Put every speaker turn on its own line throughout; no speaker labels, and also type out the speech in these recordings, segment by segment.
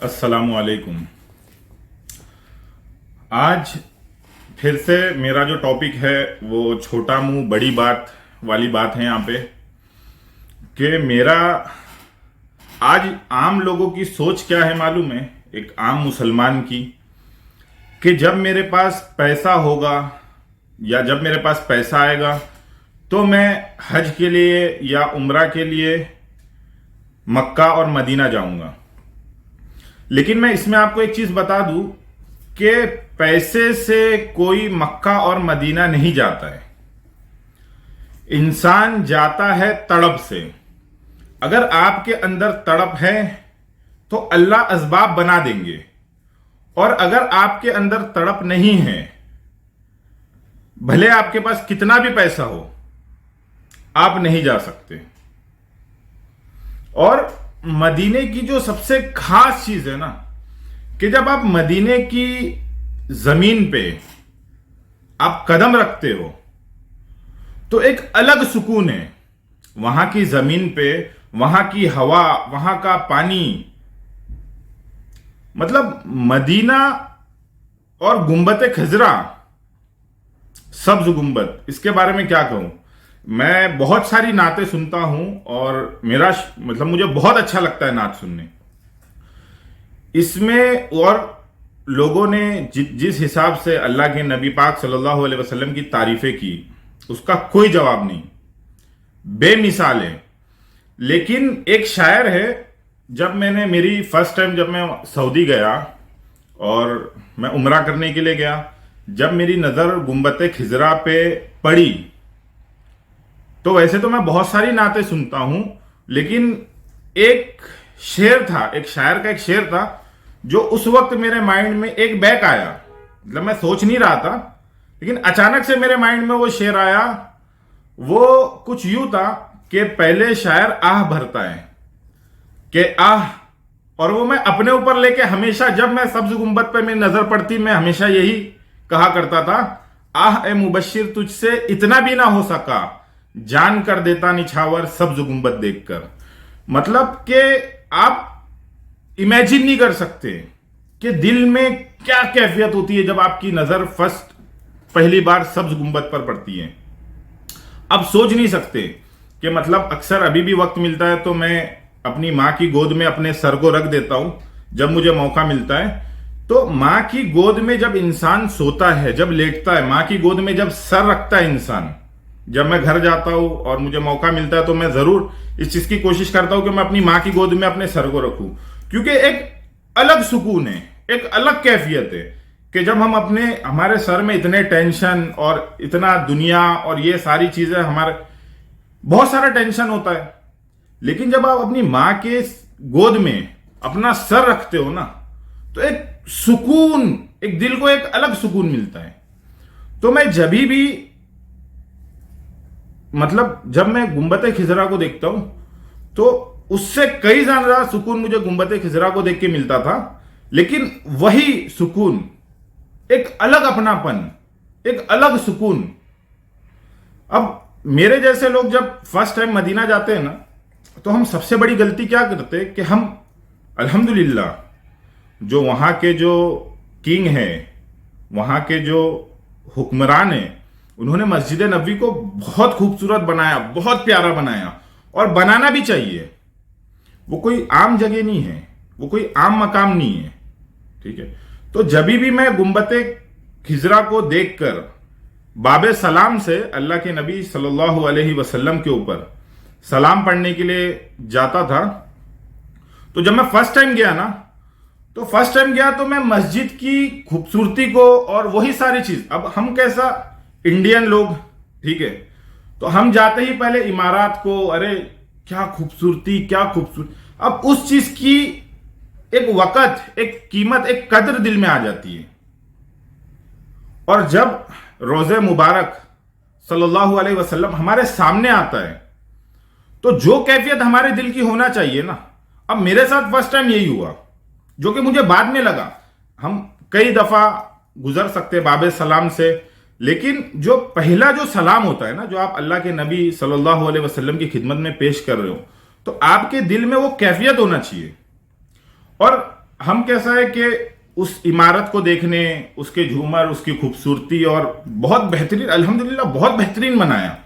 अस्सलामु अलैकुम। आज फिर से मेरा जो टॉपिक है वो छोटा मुंह बड़ी बात वाली बात है यहाँ पे कि मेरा आज आम लोगों की सोच क्या है मालूम है, एक आम मुसलमान की, कि जब मेरे पास पैसा होगा या जब मेरे पास पैसा आएगा तो मैं हज के लिए या उम्रा के लिए मक्का और मदीना जाऊंगा। लेकिन मैं इसमें आपको एक चीज बता दूं कि पैसे से कोई मक्का और मदीना नहीं जाता है। इंसान जाता है तड़प से। अगर आपके अंदर तड़प है तो अल्लाह असबाब बना देंगे, और अगर आपके अंदर तड़प नहीं है, भले आपके पास कितना भी पैसा हो, आप नहीं जा सकते। और मदीने की जो सबसे खास चीज है ना, कि जब आप मदीने की जमीन पे आप कदम रखते हो तो एक अलग सुकून है। वहां की जमीन पे वहां की हवा, वहां का पानी, मतलब मदीना और गुंबद खजरा, सब्ज गुंबद, इसके बारे में क्या कहूं। मैं बहुत सारी नातें सुनता हूं और मेरा मतलब मुझे बहुत अच्छा लगता है नात सुनने। इसमें और लोगों ने जिस हिसाब से अल्लाह के नबी पाक सल्लल्लाहु अलैहि वसल्लम की तारीफें की, उसका कोई जवाब नहीं, बेमिसाल है। लेकिन एक शायर है, जब मैंने मेरी फर्स्ट टाइम जब मैं सऊदी गया और मैं उम्रा करने के लिए गया, जब मेरी नजर गुंबद खिजरा पे पड़ी, तो वैसे तो मैं बहुत सारी नातें सुनता हूं, लेकिन एक शेर था, एक शायर का एक शेर था जो उस वक्त मेरे माइंड में एक बैक आया। मतलब मैं सोच नहीं रहा था, लेकिन अचानक से मेरे माइंड में वो शेर आया। वो कुछ यूं था कि पहले शायर आह भरता है कि आह, और वो मैं अपने ऊपर लेके हमेशा, जब मैं सब्ज गुंबद पे मेरी नजर पड़ती, मैं हमेशा यही कहा करता था, आह ए मुबश्शिर तुझसे इतना भी ना हो सका, जान कर देता निछावर सब्ज गुंबद देखकर। मतलब कि आप इमेजिन नहीं कर सकते कि दिल में क्या कैफियत होती है जब आपकी नजर पहली बार सब्ज गुंबद पर पड़ती है। अब सोच नहीं सकते कि मतलब अक्सर अभी भी वक्त मिलता है तो मैं अपनी मां की गोद में अपने सर को रख देता हूं जब मुझे मौका मिलता है। तो मां की गोद में जब इंसान सोता है, जब लेटता है, मां की गोद में जब सर रखता है इंसान, जब मैं घर जाता हूं और मुझे मौका मिलता है तो मैं जरूर इस चीज की कोशिश करता हूं कि मैं अपनी मां की गोद में अपने सर को रखूं, क्योंकि एक अलग सुकून है, एक अलग कैफियत है कि जब हम हमारे सर में इतने टेंशन और इतना दुनिया और ये सारी चीजें, हमारे बहुत सारा टेंशन होता है, लेकिन जब आप अपनी मां के गोद में अपना सर रखते हो ना, तो एक सुकून, एक दिल को एक अलग सुकून मिलता है। तो मैं जब मैं गुंबद खिजरा को देखता हूं तो उससे कई ज्यादा सुकून मुझे गुंबद खिजरा को देख के मिलता था, लेकिन वही सुकून, एक अलग अपनापन, एक अलग सुकून। अब मेरे जैसे लोग जब फर्स्ट टाइम मदीना जाते हैं ना, तो हम सबसे बड़ी गलती क्या करते हैं कि हम अल्हम्दुलिल्लाह जो वहां के जो किंग हैं, वहां के जो हुक्मरान हैं, उन्होंने मस्जिद नबवी को बहुत खूबसूरत बनाया, बहुत प्यारा बनाया, और बनाना भी चाहिए। वो कोई आम जगह नहीं है, वो कोई आम मकाम नहीं है, ठीक है। तो जब भी मैं गुंबद खिजरा को देखकर बाबे सलाम से अल्लाह के नबी सल्लल्लाहु अलैहि वसल्लम के ऊपर सलाम पढ़ने के लिए जाता था, तो जब मैं फर्स्ट टाइम गया तो मैं मस्जिद की खूबसूरती को और वही सारी चीज, अब हम कैसा इंडियन लोग, ठीक है, तो हम जाते ही पहले इमारत को, अरे क्या खूबसूरती, क्या खूबसूरती। अब उस चीज की एक वक़्त, एक कीमत, एक कदर दिल में आ जाती है। और जब रोज़े मुबारक सल्लल्लाहु अलैहि वसल्लम हमारे सामने आता है, तो जो कैफियत हमारे दिल की होना चाहिए ना, अब मेरे साथ फर्स्ट टाइम यही हुआ, जो कि मुझे बाद में लगा। हम कई दफा गुजर सकते बाबे सलाम से, लेकिन जो पहला जो सलाम होता है ना, जो आप अल्लाह के नबी सल्लल्लाहु अलैहि वसल्लम की खिदमत में पेश कर रहे हो, तो आपके दिल में वो कैफियत होना चाहिए। और हम कैसा है कि उस इमारत को देखने, उसके झूमर, उसकी खूबसूरती और बहुत बेहतरीन, अल्हम्दुलिल्लाह बहुत बेहतरीन बनाया,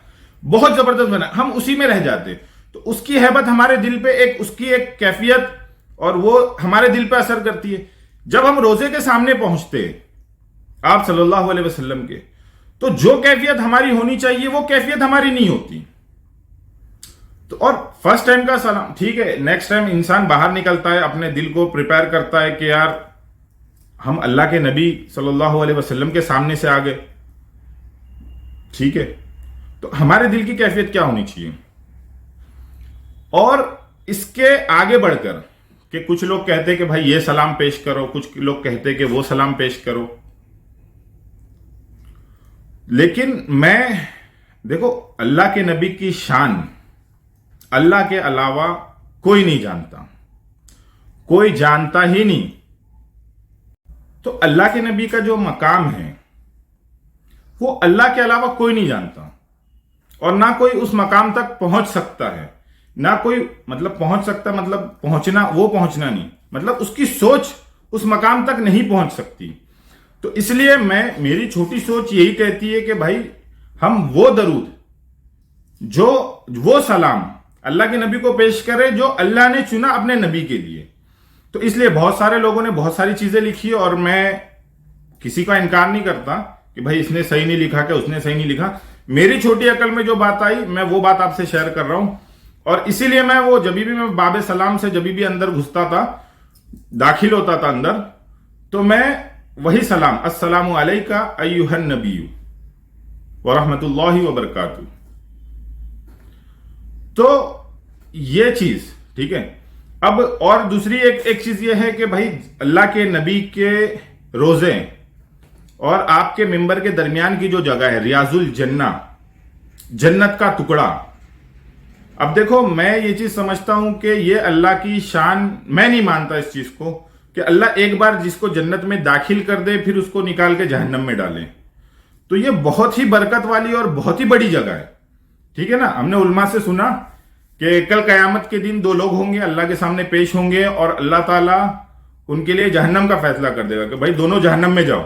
बहुत जबरदस्त बनाया, हम उसी में रह जाते। तो उसकी हैबत हमारे दिल पे एक, उसकी एक कैफियत और वो हमारे दिल पे असर करती है। जब हम रोजे के सामने पहुंचते आप सल्लल्लाहु अलैहि वसल्लम के, तो जो कैफियत हमारी होनी चाहिए वो कैफियत हमारी नहीं होती। तो और फर्स्ट टाइम का सलाम ठीक है, नेक्स्ट टाइम इंसान बाहर निकलता है, अपने दिल को प्रिपेयर करता है कि यार हम अल्लाह के नबी सल्लल्लाहु अलैहि वसल्लम के सामने से आ गए, ठीक है, तो हमारे दिल की कैफियत क्या होनी चाहिए। और इसके आगे बढ़कर कि कुछ लोग कहते हैं कि भाई ये सलाम पेश करो, कुछ लोग कहते हैं कि वो सलाम पेश करो, लेकिन मैं देखो अल्लाह के नबी की शान अल्लाह के अलावा कोई नहीं जानता, कोई जानता ही नहीं। तो अल्लाह के नबी का जो मकाम है वो अल्लाह के अलावा कोई नहीं जानता, और ना कोई उस मकाम तक पहुंच सकता है, ना कोई मतलब पहुंच सकता, मतलब पहुंचना, वो पहुंचना नहीं, मतलब उसकी सोच उस मकाम तक नहीं पहुंच सकती। तो इसलिए मेरी छोटी सोच यही कहती है कि भाई हम वो दरूद, जो वो सलाम अल्लाह के नबी को पेश करें जो अल्लाह ने चुना अपने नबी के लिए। तो इसलिए बहुत सारे लोगों ने बहुत सारी चीजें लिखी, और मैं किसी का इनकार नहीं करता कि भाई इसने सही नहीं लिखा, कि उसने सही नहीं लिखा। मेरी छोटी अकल में जो बात आई मैं वो बात आपसे शेयर कर रहा हूं, और इसीलिए जब भी मैं बाब सलाम से जब भी अंदर घुसता था, दाखिल होता था अंदर, तो मैं वही सलाम, अस्सलामु अलैका अय्युहन नबिय्यु व रहमतुल्लाहि व बरकातुहू। तो ये चीज ठीक है। अब और दूसरी एक चीज ये है कि भाई अल्लाह के नबी के रोजे और आपके मिंबर के दरमियान की जो जगह है, रियाजुल जन्ना, जन्नत का टुकड़ा। अब देखो मैं ये चीज समझता हूं कि ये अल्लाह की शान, मैं नहीं मानता इस चीज को कि अल्लाह एक बार जिसको जन्नत में दाखिल कर दे फिर उसको निकाल के जहन्नम में डाले। तो ये बहुत ही बरकत वाली और बहुत ही बड़ी जगह है, ठीक है ना। हमने उलमा से सुना कि कल कयामत के दिन दो लोग होंगे, अल्लाह के सामने पेश होंगे, और अल्लाह ताला उनके लिए जहन्नम का फैसला कर देगा कि भाई दोनों जहन्नम में जाओ।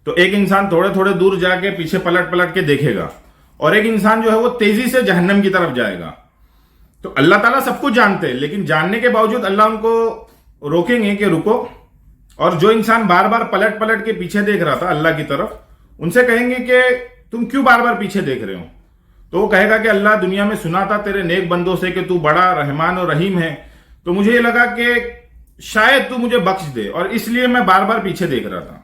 तो एक इंसान थोड़े थोड़े दूर जाके पीछे पलट पलट के देखेगा, और एक इंसान जो है वो तेजी से जहन्नम की तरफ जाएगा। तो अल्लाह ताला सब कुछ जानते हैं, लेकिन जानने के बावजूद अल्लाह उनको रोकेंगे कि रुको। और जो इंसान बार बार पलट पलट के पीछे देख रहा था अल्लाह की तरफ, उनसे कहेंगे कि तुम क्यों बार बार पीछे देख रहे हो। तो वो कहेगा कि अल्लाह, दुनिया में सुना था तेरे नेक बंदों से कि तू बड़ा रहमान और रहीम है, तो मुझे ये लगा कि शायद तू मुझे बख्श दे, और इसलिए मैं बार बार पीछे देख रहा था।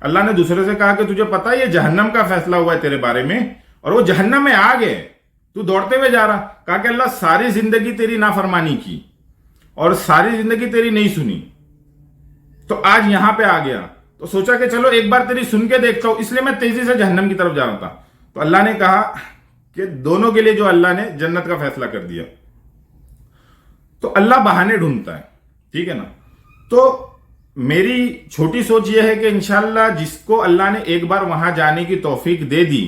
अल्लाह ने दूसरे से कहा कि तुझे पता है ये जहन्नम का फैसला हुआ है तेरे बारे में, और वो जहन्नम में आ गए, तू दौड़ते हुए जा रहा। कहा कि अल्लाह सारी जिंदगी तेरी नाफरमानी की और सारी जिंदगी तेरी नहीं सुनी, तो आज यहां पे आ गया, तो सोचा कि चलो एक बार तेरी सुन के देखता हूं, इसलिए मैं तेजी से जहन्नम की तरफ जा रहा था। तो अल्लाह ने कहा कि दोनों के लिए जो अल्लाह ने जन्नत का फैसला कर दिया। तो अल्लाह बहाने ढूंढता है, ठीक है ना। तो मेरी छोटी सोच यह है कि इंशाअल्लाह जिसको अल्लाह ने एक बार वहां जाने की तौफीक दे दी,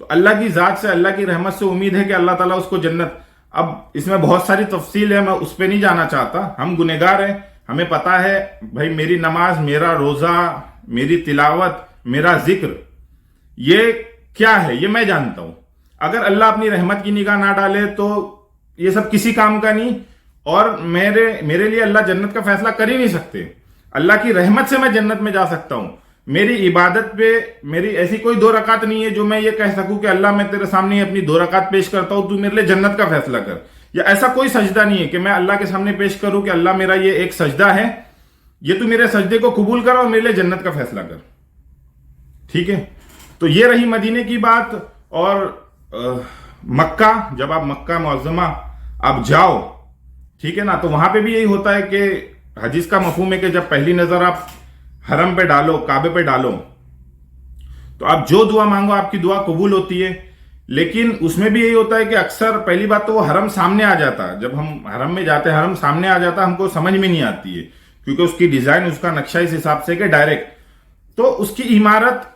तो अल्लाह की जात से, अल्लाह की रहमत से उम्मीद है कि अल्लाह ताला उसको जन्नत, अब इसमें बहुत सारी तफसील है, मैं उस पर नहीं जाना चाहता। हम गुनहगार हैं, हमें पता है भाई मेरी नमाज, मेरा रोजा, मेरी तिलावत, मेरा जिक्र, ये क्या है ये मैं जानता हूं। अगर अल्लाह अपनी रहमत की निगाह ना डाले तो ये सब किसी काम का नहीं, और मेरे लिए अल्लाह जन्नत का फैसला कर ही नहीं सकते। अल्लाह की रहमत से मैं जन्नत में जा सकता हूं। मेरी इबादत पे मेरी ऐसी कोई दो रकात नहीं है जो मैं ये कह सकूं कि अल्लाह मैं तेरे सामने अपनी दो रकात पेश करता हूं, तू मेरे लिए जन्नत का फैसला कर। या ऐसा कोई सजदा नहीं है कि मैं अल्लाह के सामने पेश करूं कि अल्लाह मेरा ये एक सजदा है, ये तू मेरे सजदे को कबूल कर और मेरे लिए जन्नत का फैसला कर, ठीक है। तो ये रही मदीने की बात। और मक्का, जब आप मक्का मुअज़्ज़मा आप जाओ, ठीक है ना, तो वहां पे भी यही होता है कि हदीस का मफहूम है कि जब पहली नजर आप हरम पे डालो, काबे पे डालो, तो आप जो दुआ मांगो आपकी दुआ कबूल होती है। लेकिन उसमें भी यही होता है कि अक्सर पहली बात तो वो हरम सामने आ जाता है, जब हम हरम में जाते हैं हरम सामने आ जाता है, हमको समझ में नहीं आती है, क्योंकि उसकी डिजाइन, उसका नक्शा इस हिसाब से कि डायरेक्ट, तो उसकी इमारत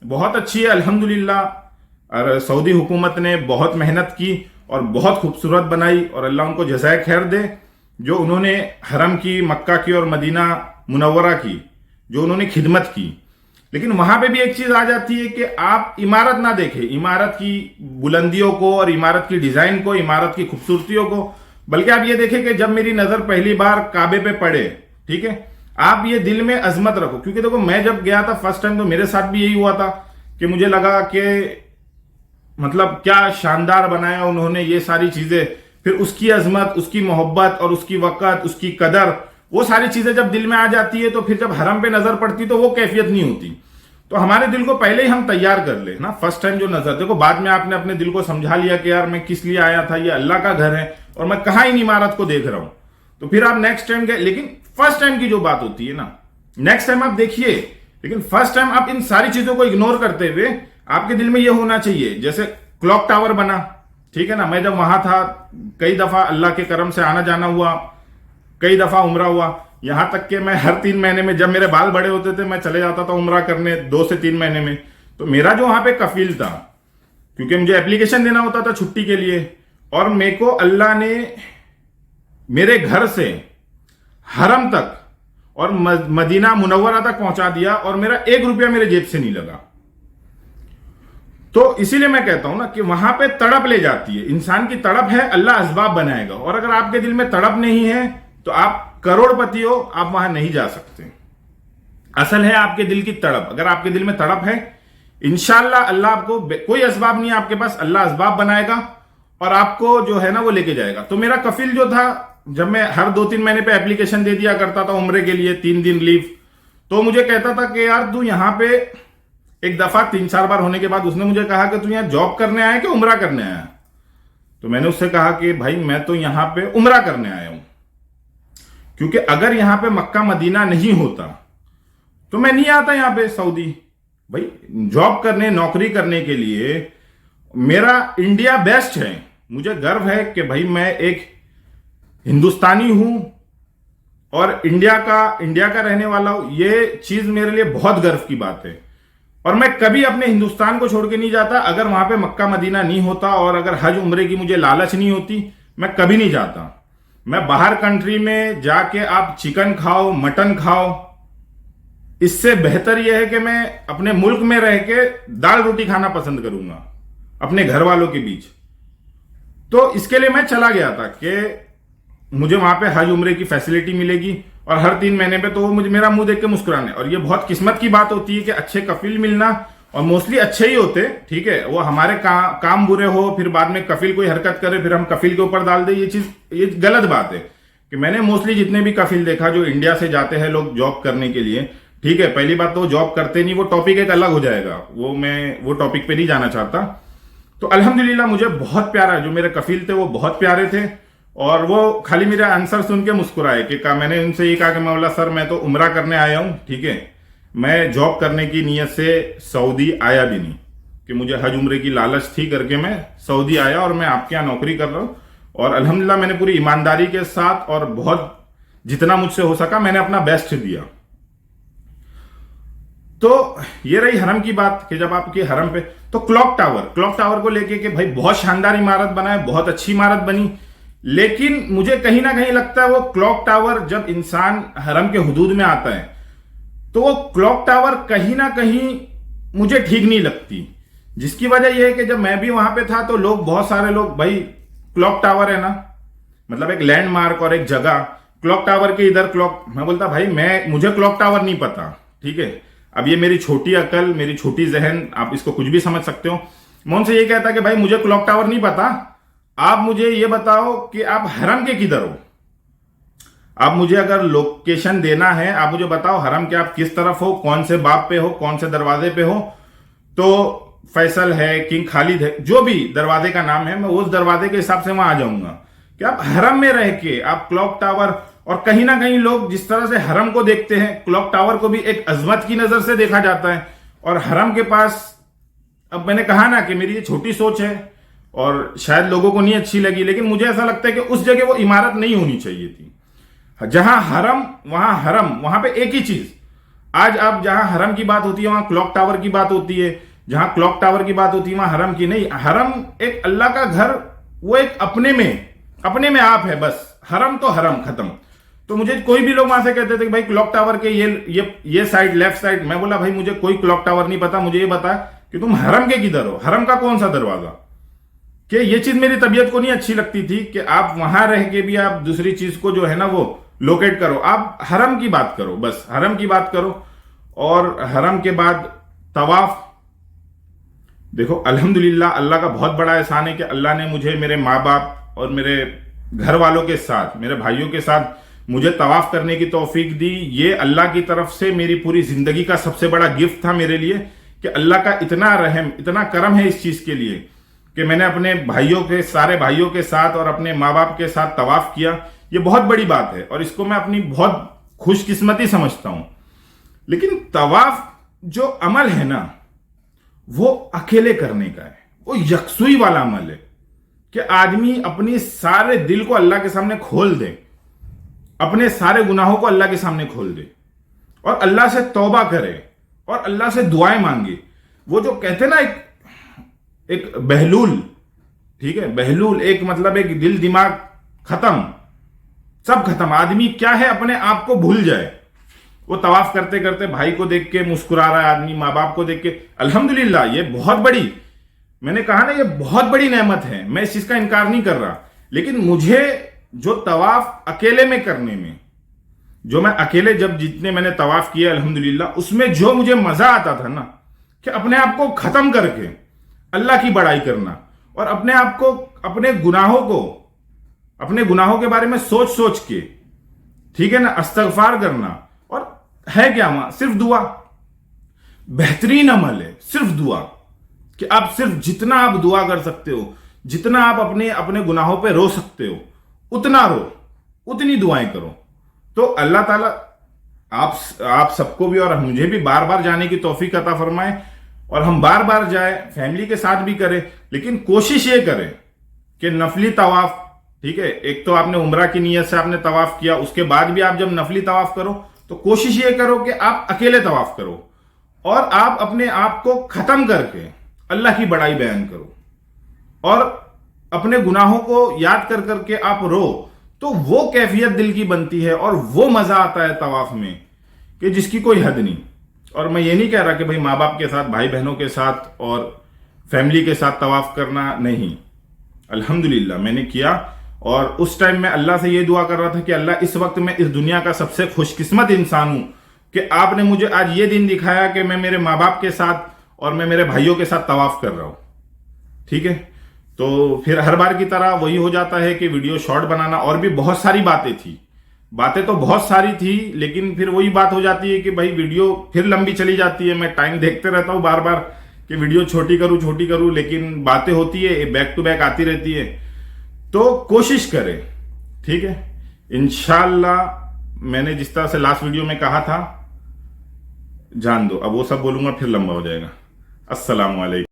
बहुत अच्छी है अल्हम्दुलिल्लाह। और सऊदी हुकूमत ने बहुत मेहनत की और बहुत खूबसूरत बनाई, और अल्लाह उनको जज़ाए खैर दे। जो उन्होंने हरम की, मक्का की और मदीना मुनव्वरा की जो उन्होंने खिदमत की। लेकिन वहां पे भी एक चीज आ जाती है कि आप इमारत ना देखें, इमारत की बुलंदियों को और इमारत की डिजाइन को, इमारत की खूबसूरतियों को, बल्कि आप ये देखें कि जब मेरी नजर पहली बार काबे पे पड़े, ठीक है, आप ये दिल में अजमत रखो। क्योंकि देखो, मैं जब गया था फर्स्ट टाइम तो मेरे साथ भी यही हुआ था कि मुझे लगा कि मतलब क्या शानदार बनाया उन्होंने ये सारी चीजें, फिर उसकी अजमत, उसकी मोहब्बत और उसकी वक़्त, उसकी कदर, वो सारी चीजें जब दिल में आ जाती है तो फिर जब हरम पे नजर पड़ती तो वो कैफियत नहीं होती। तो हमारे दिल को पहले ही हम तैयार कर ले ना, फर्स्ट टाइम जो नजर, देखो बाद में आपने अपने दिल को समझा लिया कि यार मैं किस लिए आया था, ये अल्लाह का घर है और मैं कहां इन इमारत को देख रहा हूं, तो फिर आप नेक्स्ट टाइम गए। लेकिन फर्स्ट टाइम की जो बात होती है ना, नेक्स्ट टाइम आप देखिए, लेकिन फर्स्ट टाइम आप इन सारी चीजों को इग्नोर करते हुए आपके दिल में यह होना चाहिए, जैसे क्लॉक टावर बना, ठीक है ना, मैं जब वहां था कई दफा अल्लाह के करम से आना जाना हुआ, कई दफा उम्रा हुआ, यहां तक कि मैं हर 3 महीने में, जब मेरे बाल बड़े होते थे, मैं चले जाता था उम्रा करने 2 से 3 महीने में। तो मेरा जो वहां पे कफील था, क्योंकि मुझे एप्लीकेशन देना होता था छुट्टी के लिए, और मेरे को अल्लाह ने मेरे घर से हरम तक और मदीना मुनव्वरा तक पहुंचा दिया और मेरा 1 रुपया मेरे जेब से नहीं लगा। तो इसीलिए मैं कहता हूं ना कि वहां पे तड़प ले जाती है, इंसान की तड़प है, अल्लाह असबाब बनाएगा। और अगर आपके दिल में तड़प नहीं है तो आप करोड़पति हो, आप वहां नहीं जा सकते। असल है आपके दिल की तड़प। अगर आपके दिल में तड़प है, इंशाअल्लाह अल्लाह आपको, कोई असबाब नहीं है आपके पास, अल्लाह असबाब बनाएगा और आपको जो है ना वो लेके जाएगा। तो मेरा कफिल जो था, जब मैं हर 2-3 महीने पे एप्लीकेशन दे दिया करता था उम्रे के लिए, 3 दिन लीव, तो मुझे कहता था कि यार तू यहां पे, एक दफा 3-4 बार होने के बाद उसने मुझे कहा कि तू यहां जॉब करने आया कि उम्रा करने आया। तो मैंने उससे कहा कि भाई मैं तो यहां पे उम्रा करने आया हूं, क्योंकि अगर यहां पे मक्का मदीना नहीं होता तो मैं नहीं आता यहां पे सऊदी। भाई जॉब करने, नौकरी करने के लिए मेरा इंडिया बेस्ट है। मुझे गर्व है कि भाई मैं एक हिंदुस्तानी हूं और इंडिया का रहने वाला हूं। ये चीज मेरे लिए बहुत गर्व की बात है और मैं कभी अपने हिंदुस्तान को छोड़ के नहीं जाता। अगर वहां पे मक्का मदीना नहीं होता और अगर हज उम्रे की मुझे लालच नहीं होती, मैं कभी नहीं जाता। मैं बाहर कंट्री में जाके आप चिकन खाओ, मटन खाओ, इससे बेहतर यह है कि मैं अपने मुल्क में रह के दाल रोटी खाना पसंद करूंगा अपने घर वालों के बीच। तो इसके लिए मैं चला गया था कि मुझे वहां पे हज उम्रे की फैसिलिटी मिलेगी और हर 3 महीने पे तो वो मुझे मेरा मुंह देख के मुस्कुराने। और ये बहुत किस्मत की बात होती है कि अच्छे कफिल मिलना, और मोस्टली अच्छे ही होते, ठीक है, वो हमारे काम बुरे हो, फिर बाद में कफिल कोई हरकत करे फिर हम कफिल के ऊपर डाल दे, ये गलत बात है। कि मैंने मोस्टली जितने भी कफिल देखा जो इंडिया से जाते हैं लोग जॉब करने के लिए, ठीक है, पहली बात तो वो जॉब करते नहीं, वो टॉपिक एक अलग हो जाएगा, वो टॉपिक पे नहीं जाना चाहता। तो अल्हम्दुलिल्लाह मुझे बहुत प्यारा, जो मेरे कफिल थे वो बहुत प्यारे थे और वो खाली मेरा आंसर सुन के मुस्कुराए कि मैंने उनसे ये कहा कि मौला सर मैं तो उम्रा करने आया हूं, ठीक है, मैं जॉब करने की नीयत से सऊदी आया भी नहीं, कि मुझे हज उम्रे की लालच थी करके मैं सऊदी आया और मैं आपके यहाँ नौकरी कर रहा हूं। और अल्हम्दुलिल्लाह मैंने पूरी ईमानदारी के साथ और बहुत जितना मुझसे हो सका मैंने अपना बेस्ट दिया। तो ये रही हरम की बात कि जब आपके हरम पे, तो क्लॉक टावर को लेके कि भाई बहुत शानदार इमारत बना है, बहुत अच्छी इमारत बनी, लेकिन मुझे कहीं ना कहीं लगता है वो क्लॉक टावर जब इंसान हरम के हुदूद में आता है तो वो क्लॉक टावर कहीं ना कहीं मुझे ठीक नहीं लगती। जिसकी वजह यह है कि जब मैं भी वहां पे था तो बहुत सारे लोग, भाई क्लॉक टावर है ना, मतलब एक लैंडमार्क और एक जगह, क्लॉक टावर के इधर क्लॉक, मैं बोलता भाई मुझे क्लॉक टावर नहीं पता, ठीक है। अब ये मेरी छोटी अकल, मेरी छोटी जहन, आप इसको कुछ भी समझ सकते हो। मैं उनसे ये कहता कि भाई मुझे क्लॉक टावर नहीं पता, आप मुझे ये बताओ कि आप हरम के किधर हो। आप मुझे अगर लोकेशन देना है, आप मुझे बताओ हरम के आप किस तरफ हो, कौन से बाब पे हो, कौन से दरवाजे पे हो। तो फैसल है, किंग खालिद है, जो भी दरवाजे का नाम है, मैं उस दरवाजे के हिसाब से वहां आ जाऊंगा। कि आप हरम में रह के आप क्लॉक टावर, और कहीं ना कहीं लोग जिस तरह से हरम को देखते हैं, क्लॉक टावर को भी एक अजमत की नजर से देखा जाता है। और हरम के पास, अब मैंने कहा ना कि मेरी ये छोटी सोच है और शायद लोगों को नहीं अच्छी लगी, लेकिन मुझे ऐसा लगता है कि उस जगह वो इमारत नहीं होनी चाहिए थी। जहां हरम वहां हरम, वहां पे एक ही चीज। आज आप जहां हरम की बात होती है वहां क्लॉक टावर की बात होती है, जहां क्लॉक टावर की बात होती है वहां हरम की नहीं। हरम एक अल्लाह का घर, वो एक अपने में आप है बस। हरम तो हरम खत्म। तो मुझे कोई भी लोग वहां से कहते थे कि भाई क्लॉक टावर के ये साइड, लेफ्ट साइड, मैं बोला भाई मुझे कोई क्लॉक टावर नहीं पता, मुझे ये बता कि तुम हरम के किधर हो, हरम का कौन सा दरवाजा। कि ये चीज मेरी तबीयत को नहीं अच्छी लगती थी कि आप वहां रह के भी आप दूसरी चीज को जो है ना वो लोकेट करो, आप हरम की बात करो, बस हरम की बात करो। और हरम के बाद तवाफ, देखो अल्हम्दुलिल्लाह अल्लाह का बहुत बड़ा एहसान है कि अल्लाह ने मुझे मेरे माँ बाप और मेरे घर वालों के साथ, मेरे भाइयों के साथ मुझे तवाफ करने की तौफीक दी। ये अल्लाह की तरफ से मेरी पूरी जिंदगी का सबसे बड़ा गिफ्ट था मेरे लिए कि अल्लाह का इतना रहम, इतना करम है इस चीज के लिए कि मैंने अपने भाइयों के, सारे भाइयों के साथ और अपने माँ बाप के साथ तवाफ किया। ये बहुत बड़ी बात है और इसको मैं अपनी बहुत खुशकिस्मती समझता हूं। लेकिन तवाफ जो अमल है ना वो अकेले करने का है, वो यकसुई वाला अमल है कि आदमी अपनी सारे दिल को अल्लाह के सामने खोल दे, अपने सारे गुनाहों को अल्लाह के सामने खोल दे और अल्लाह से तौबा करे और अल्लाह से दुआएं मांगे। वो जो कहते ना एक बहलूल, ठीक है, बहलूल एक मतलब एक दिल दिमाग खत्म, सब खत्म, आदमी क्या है अपने आप को भूल जाए। वो तवाफ करते करते भाई को देख के मुस्कुरा रहा है आदमी, माँ बाप को देख के, अल्हम्दुलिल्लाह ये बहुत बड़ी, मैंने कहा ना ये बहुत बड़ी नेमत है, मैं इस चीज का इनकार नहीं कर रहा। लेकिन मुझे जो तवाफ अकेले में करने में, जो मैं अकेले जब जितने मैंने तवाफ किया अल्हम्दुलिल्लाह, उसमें जो मुझे मजा आता था ना कि अपने आप को खत्म करके अल्लाह की बड़ाई करना और अपने आप को, अपने गुनाहों के बारे में सोच सोच के, ठीक है ना, इस्तगफार करना। और है क्या वहां? सिर्फ दुआ, बेहतरीन अमल है सिर्फ दुआ, कि आप सिर्फ जितना आप दुआ कर सकते हो, जितना आप अपने गुनाहों पे रो सकते हो उतना रो, उतनी दुआएं करो। तो अल्लाह ताला आप सबको भी और मुझे भी बार बार जाने की तौफीक अता फरमाए और हम बार बार जाए, फैमिली के साथ भी करें। लेकिन कोशिश ये करें कि नफली तवाफ, ठीक है, एक तो आपने उम्रा की नीयत से आपने तवाफ किया, उसके बाद भी आप जब नफली तवाफ करो तो कोशिश ये करो कि आप अकेले तवाफ करो और आप अपने आप को खत्म करके अल्लाह की बड़ाई बयान करो और अपने गुनाहों को याद कर करके आप रो। तो वो कैफियत दिल की बनती है और वो मजा आता है तवाफ में कि जिसकी कोई हद नहीं। और मैं ये नहीं कह रहा कि भाई माँ बाप के साथ, भाई बहनों के साथ और फैमिली के साथ तवाफ करना नहीं, अल्हम्दुलिल्लाह मैंने किया। और उस टाइम मैं अल्लाह से ये दुआ कर रहा था कि अल्लाह इस वक्त मैं इस दुनिया का सबसे खुशकिस्मत इंसान हूं कि आपने मुझे आज ये दिन दिखाया कि मैं मेरे माँ बाप के साथ और मैं मेरे भाइयों के साथ तवाफ कर रहा हूं, ठीक है। तो फिर हर बार की तरह वही हो जाता है कि वीडियो शॉर्ट बनाना, और भी बहुत सारी बातें थी, बातें तो बहुत सारी थी, लेकिन फिर वही बात हो जाती है कि भाई वीडियो फिर लंबी चली जाती है। मैं टाइम देखते रहता हूं बार बार कि वीडियो छोटी करूं, लेकिन बातें होती है, बैक टू बैक आती रहती है। तो कोशिश करें, ठीक है, इंशाल्लाह। मैंने जिस तरह से लास्ट वीडियो में कहा था, जान दो, अब वो सब बोलूंगा फिर लंबा हो जाएगा। अस्सलाम वालेकुम।